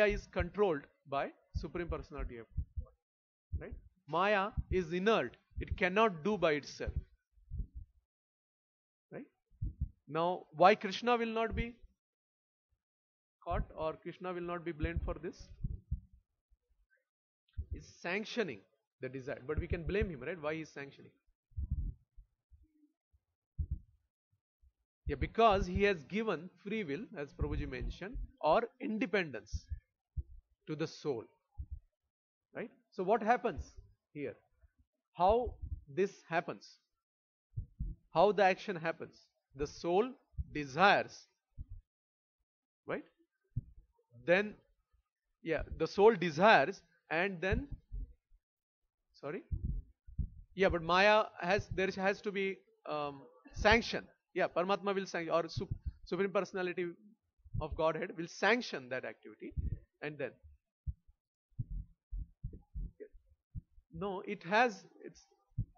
is controlled by Supreme Personality of God. Right? Maya is inert. It cannot do by itself. Right? Now, why Krishna will not be caught or Krishna will not be blamed for this? Is sanctioning the desire. But we can blame him, right? Why he is sanctioning? Yeah, because he has given free will, as Prabhuji mentioned, or independence to the soul. Right? So what happens here? How this happens? How the action happens? The soul desires. Right? Then, yeah, the soul desires and then, sorry? Yeah, but Maya there has to be sanction. Yeah, Paramatma will sanction, or Supreme Personality of Godhead will sanction that activity, and then no, it has its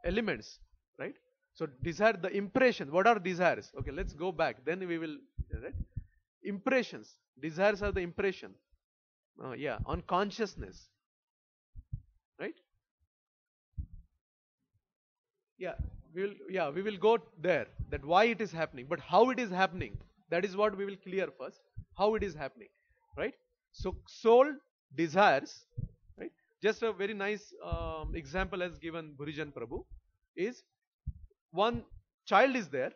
elements, right? So desire, the impression. What are desires? Okay, let's go back. Then we will, right? Impressions. Desires are the impression. Yeah, on consciousness, right? Yeah, we will go there. That why it is happening, but how it is happening. That is what we will clear first. How it is happening, right? So soul desires, right? Just a very nice example as given Bhurijan Prabhu is one child is there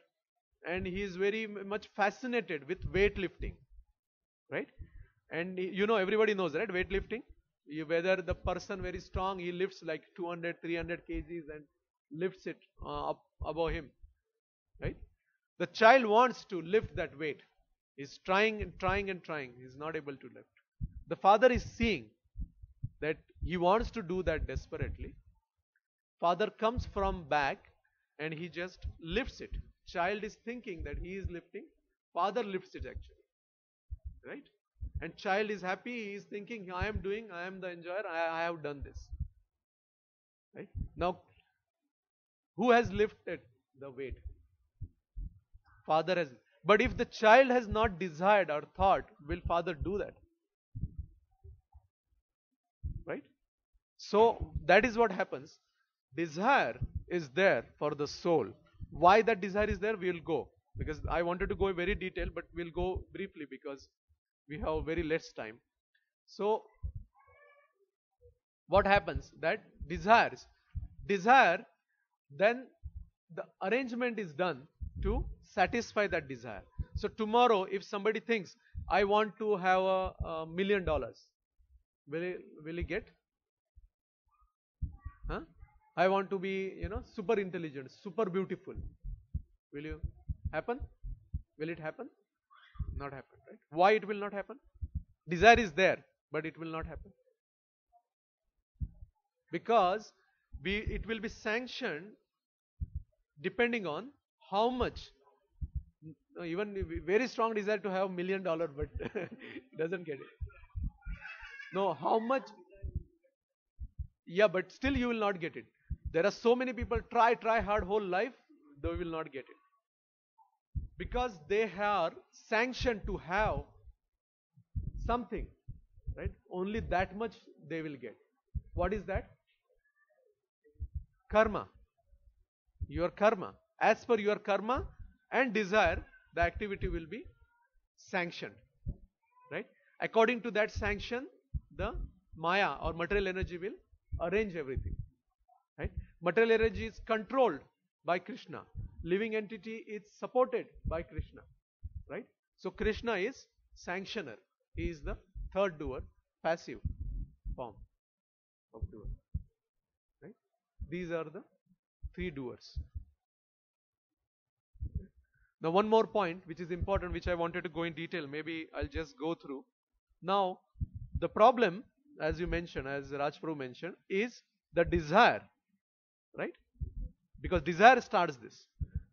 and he is very much fascinated with weightlifting, right? And everybody knows, right? Weightlifting. Whether the person very strong, he lifts like 200, 300 kgs and lifts it up above him, right? The child wants to lift that weight. He's trying and trying and trying. He's not able to lift. The father is seeing that he wants to do that desperately. Father comes from back and he just lifts it. Child is thinking that he is lifting. Father lifts it actually, right? And child is happy. He is thinking, I am the enjoyer. I have done this, right? Now, who has lifted the weight? Father has. But if the child has not desired or thought, will father do that? Right? So that is what happens. Desire is there for the soul. Why that desire is there, we will go. Because I wanted to go very detailed, but we'll go briefly because we have very less time. So what happens? That desire, then the arrangement is done to satisfy that desire. So tomorrow, if somebody thinks, I want to have $1 million, will he get? Huh? I want to be, super intelligent, super beautiful. Will you happen? Will it happen? Not happen, right? Why it will not happen? Desire is there, but it will not happen. Because it will be sanctioned depending on how much No, even very strong desire to have $1 million, but doesn't get it. No, how much? Yeah, but still you will not get it. There are so many people try hard whole life, they will not get it because they are sanctioned to have something, right? Only that much they will get. What is that? Karma. Your karma. As per your karma and desire, the activity will be sanctioned, right? According to that sanction, the Maya or material energy will arrange everything, right? Material energy is controlled by Krishna. Living entity is supported by Krishna, right? So Krishna is sanctioner. He is the third doer, passive form of doer, right? These are the three doers. Now one more point which is important, which I wanted to go in detail, maybe I'll just go through. Now the problem, as you mentioned, as Rajprabhu mentioned, is the desire, right? Because desire starts this.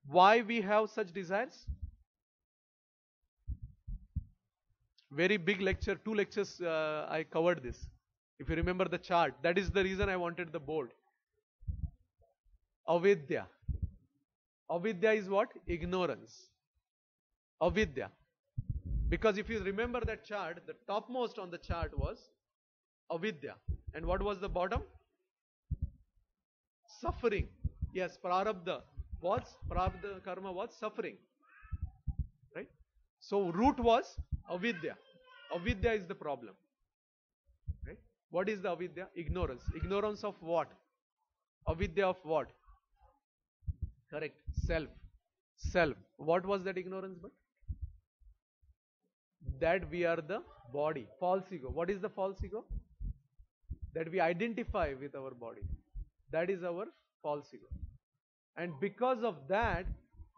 Why we have such desires? Very big lecture, 2 lectures I covered this. If you remember the chart, that is the reason I wanted the board. Avidya. Avidya is what? Ignorance. Avidya. Because if you remember that chart, the topmost on the chart was avidya. And what was the bottom? Suffering. Yes, prarabdha was, prarabdha karma was suffering. Right? So root was avidya. Avidya is the problem. Right? What is the avidya? Ignorance. Ignorance of what? Avidya of what? Correct. Self. Self. What was that ignorance but? That we are the body. False ego. What is the false ego? That we identify with our body. That is our false ego. And because of that,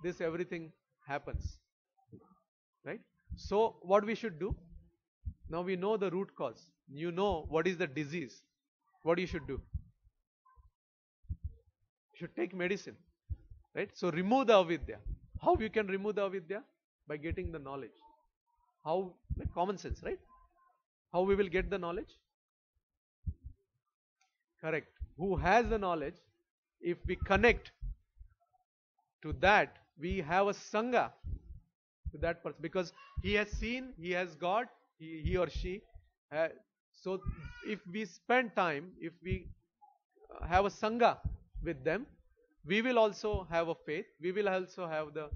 this everything happens. Right? So what we should do? Now we know the root cause. You know what is the disease. What you should do? You should take medicine. Right? So remove the avidya. How you can remove the avidya? By getting the knowledge. How? Like common sense, right? How we will get the knowledge? Correct. Who has the knowledge? If we connect to that, we have a sangha to that person because he has seen, he has got, he or she. So if we spend time, if we have a sangha with them, we will also have a faith, we will also have the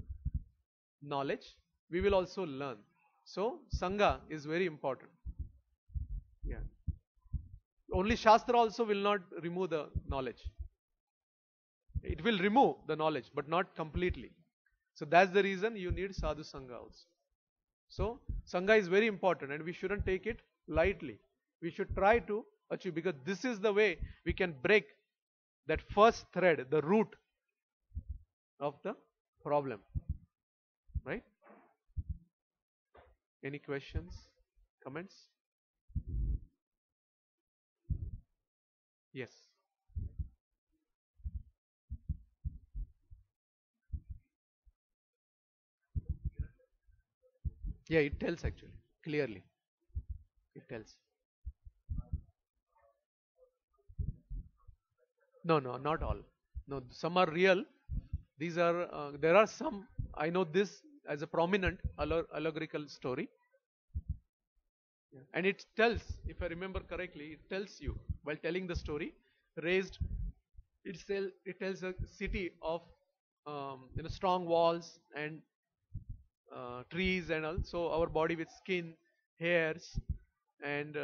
knowledge, we will also learn. So sangha is very important. Yeah. Only Shastra also will not remove the knowledge. It will remove the knowledge, but not completely. So that's the reason you need sadhu sangha also. So sangha is very important and we shouldn't take it lightly. We should try to achieve because this is the way we can break that first thread, the root of the problem. Right? Any questions? Comments? Yes. Yeah, it tells actually, clearly. It tells. No, no, not all. No, some are real. These are, there are some, I know this as a prominent allegorical story. Yeah. And it tells, if I remember correctly, it tells you, while telling the story, raised, it tells a city of strong walls and trees and all. So our body with skin, hairs, and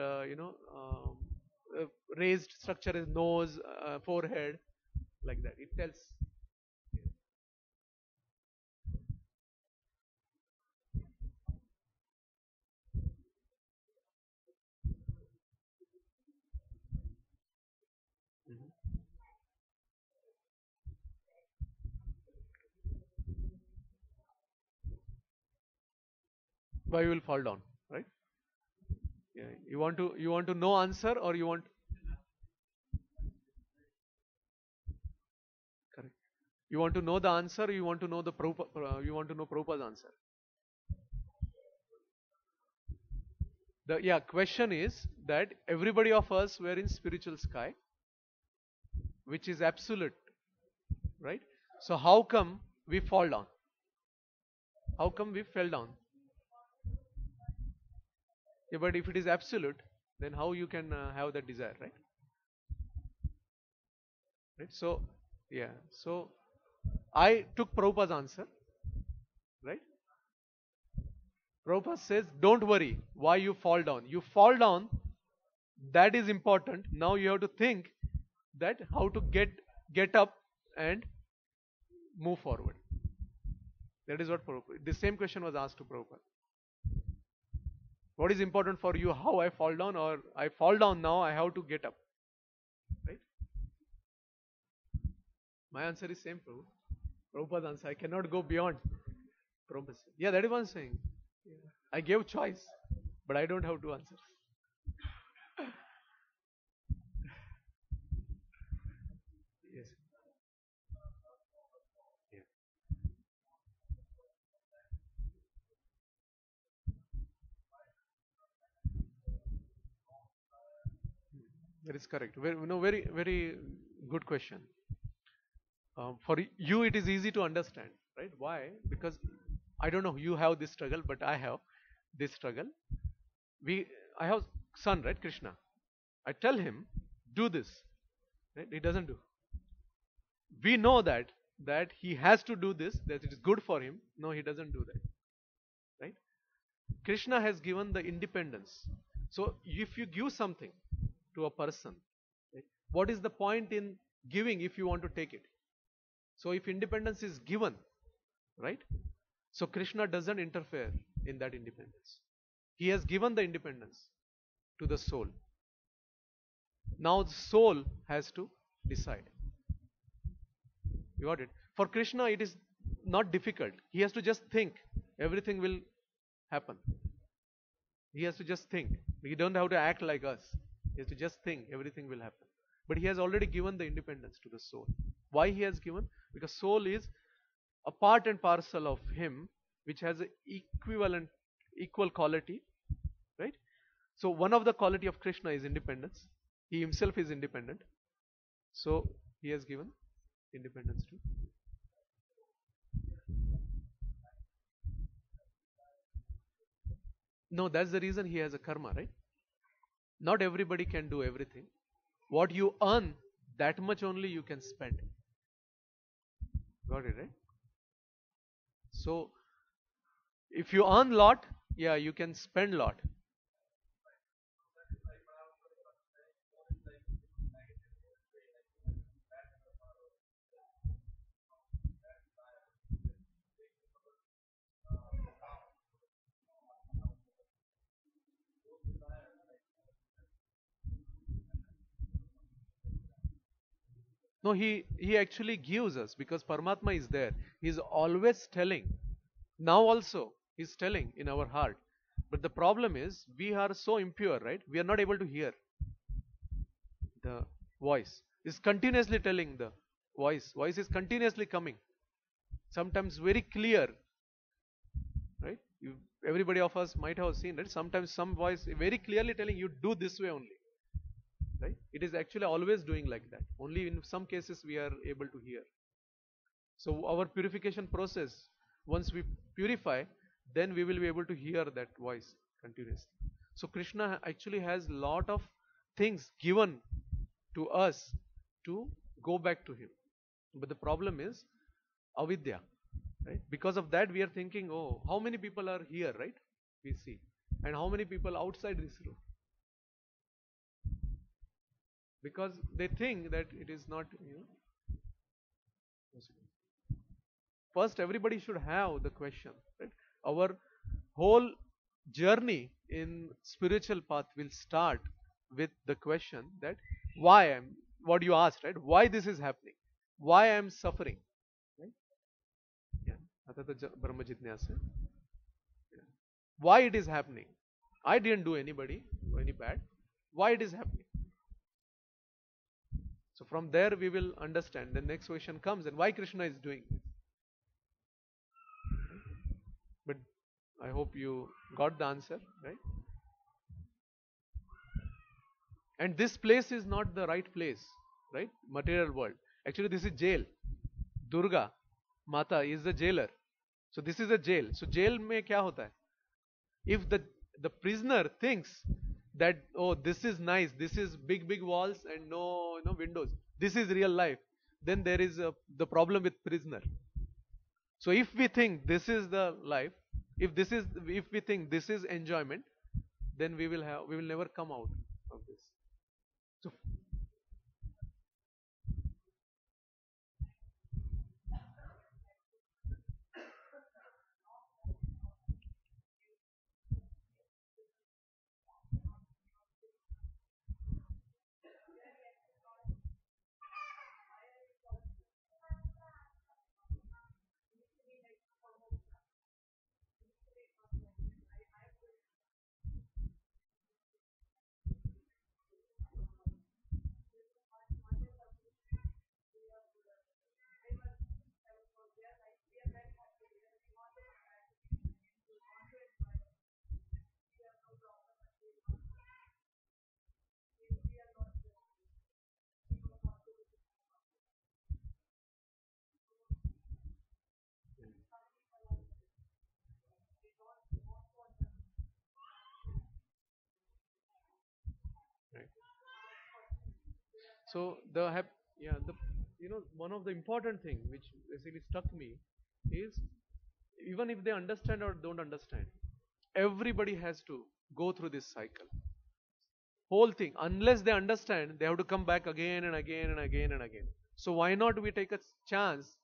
raised structure is nose, forehead, like that. It tells. Mhm. Why you will fall down, right? Yeah. You want to know answer or you want correct. You want to know the answer. Or you want to know the you want to know Prabhupada's answer. The question is that everybody of us were in spiritual sky, which is absolute, right? So how come we fall down? How come we fell down? Yeah, but if it is absolute, then how you can have that desire, right? Right. So yeah. So I took Prabhupada's answer, right? Prabhupada says, don't worry why you fall down. You fall down, that is important. Now you have to think that how to get up and move forward. That is what Prabhupada. The same question was asked to Prabhupada. What is important for you? How I fall down, or I fall down now, I have to get up. Right? My answer is same, Prabhu. Prabhupada's answer. I cannot go beyond Prabhupada. Yeah, that is what I'm saying. Yeah. I gave choice, but I don't have two answers. Yes. Yeah. That is correct. Very, no, very, very good question. For you, it is easy to understand, right? Why? Because I don't know. You have this struggle, but I have this struggle. I have son, right? Krishna. I tell him, do this. Right? He doesn't do. We know that he has to do this. That it is good for him. No, he doesn't do that. Right? Krishna has given the independence. So if you give something to a person, right, what is the point in giving if you want to take it? So if independence is given, right? So Krishna doesn't interfere in that independence. He has given the independence to the soul. Now the soul has to decide. You got it? For Krishna, it is not difficult. He has to just think. Everything will happen. He has to just think. He don't have to act like us. He has to just think. Everything will happen. But he has already given the independence to the soul. Why he has given? Because soul is a part and parcel of him, which has a equal quality, right? So one of the quality of Krishna is independence. He himself is independent. So he has given independence to. No, that's the reason he has a karma, right? Not everybody can do everything. What you earn, that much only you can spend. Got it, right? So if you earn lot, yeah, you can spend lot. No, he actually gives us because Paramatma is there. He's always telling. Now also he's telling in our heart. But the problem is we are so impure, right? We are not able to hear the voice. Is continuously telling the voice. Voice is continuously coming. Sometimes very clear, right? Everybody of us might have seen, right? Sometimes some voice very clearly telling you do this way only, right? It is actually always doing like that. Only in some cases we are able to hear. So our purification process, once we purify, then we will be able to hear that voice continuously. So Krishna actually has lot of things given to us to go back to him. But the problem is avidya, right? Because of that we are thinking, oh, how many people are here, right? We see. And how many people outside this room? Because they think that it is not, possible. First everybody should have the question, right? Our whole journey in spiritual path will start with the question that why am what you asked, right? Why this is happening, why I am suffering, right? Yeah. Atata brahma jitnyasa. Yeah. Why it is happening? I didn't do anybody any bad. Why it is happening? So from there we will understand. The next question comes, and why Krishna is doing this. But I hope you got the answer, right? And this place is not the right place, right? Material world. Actually, this is jail. Durga Mata is the jailer. So this is a jail. So jail में क्या होता है? If the prisoner thinks that, oh, this is nice, this is big walls and no, windows, this is real life, then there is the problem with prisoner. So if we think this is the life, if we think this is enjoyment, then we will never come out of this. So right. So yeah, one of the important thing which basically struck me is, even if they understand or don't understand, everybody has to go through this cycle. Whole thing, unless they understand, they have to come back again and again and again and again. So why not we take a chance?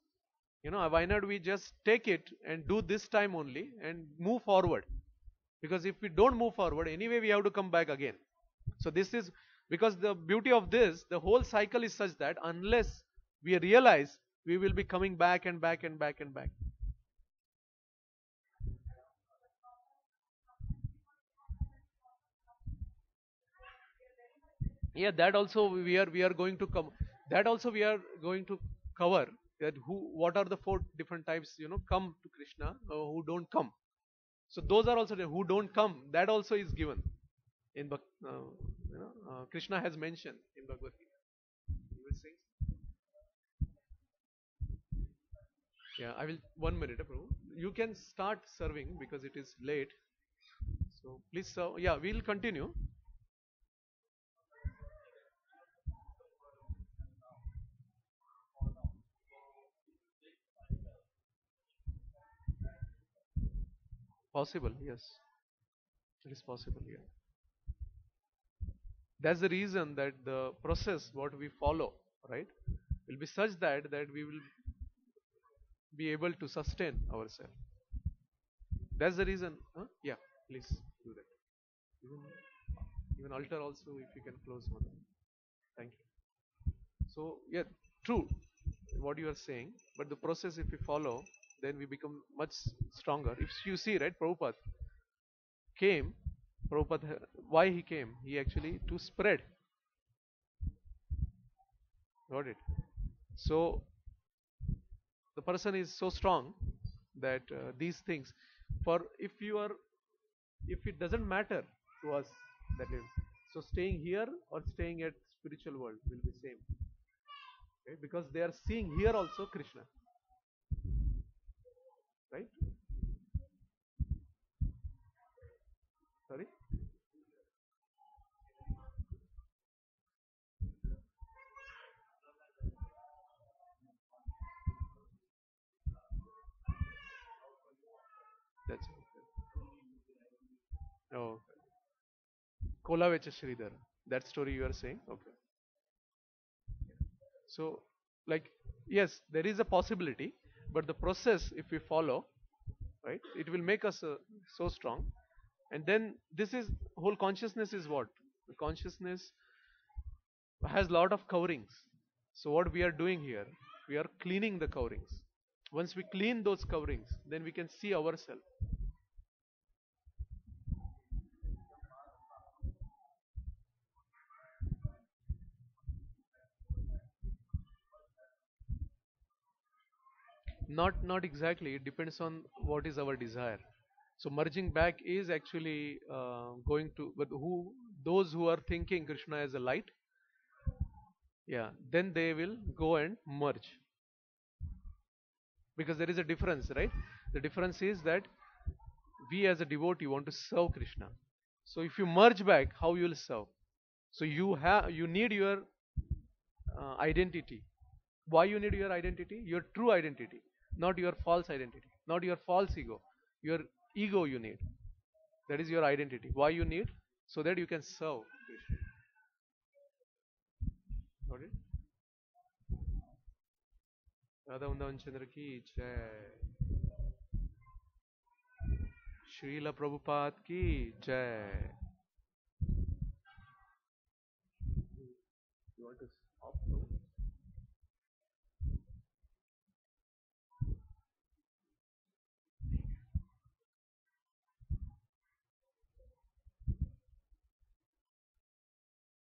Why not we just take it and do this time only and move forward? Because if we don't move forward, anyway, we have to come back again. So this is because the beauty of this, the whole cycle is such that unless we realize, we will be coming back and back and back and back. Yeah, that also we are going to come. That also we are going to cover, that what are the four different types, come to Krishna, who don't come. So those are also there. Who don't come, that also is given in Krishna has mentioned in Bhagavad Gita. You will sing? Yeah, I will. 1 minute, Prabhu. You can start serving because it is late. So please serve. Yeah, we'll continue. Possible, yes. It is possible, yeah. That's the reason that the process what we follow, right, will be such that we will be able to sustain ourselves. That's the reason. Huh? Yeah, please do that. Even, even altar also, if you can close one. Thank you. So yeah, true what you are saying, but the process if we follow, then we become much stronger. If you see, right, Prabhupada came, Prabhupada, why he came? He actually to spread. Got it? So the person is so strong that these things, for if it doesn't matter to us, that is, so staying here or staying at spiritual world will be same, right? Because they are seeing here also Krishna, right? Sorry. That's okay. Oh, Kolavecha Sridhar. That story you are saying? Okay. So, like, yes, there is a possibility, but the process, if we follow, right, it will make us so strong. And then this is whole consciousness is what? The consciousness has lot of coverings. So what we are doing here, we are cleaning the coverings. Once we clean those coverings, then we can see ourselves. Not exactly. It depends on what is our desire. So merging back is actually going to, but who those who are thinking Krishna as a light, yeah, then they will go and merge. Because there is a difference, right? The difference is that we as a devotee want to serve Krishna. So if you merge back, how you will serve? So you need your identity. Why you need your identity? Your true identity, not your false identity, not your false ego. Your ego you need. That is your identity. Why you need? So that you can serve Krishna. Got it? Radha Vrindavan Chandra ki jai. Srila Prabhupada ki jai. You want to stop?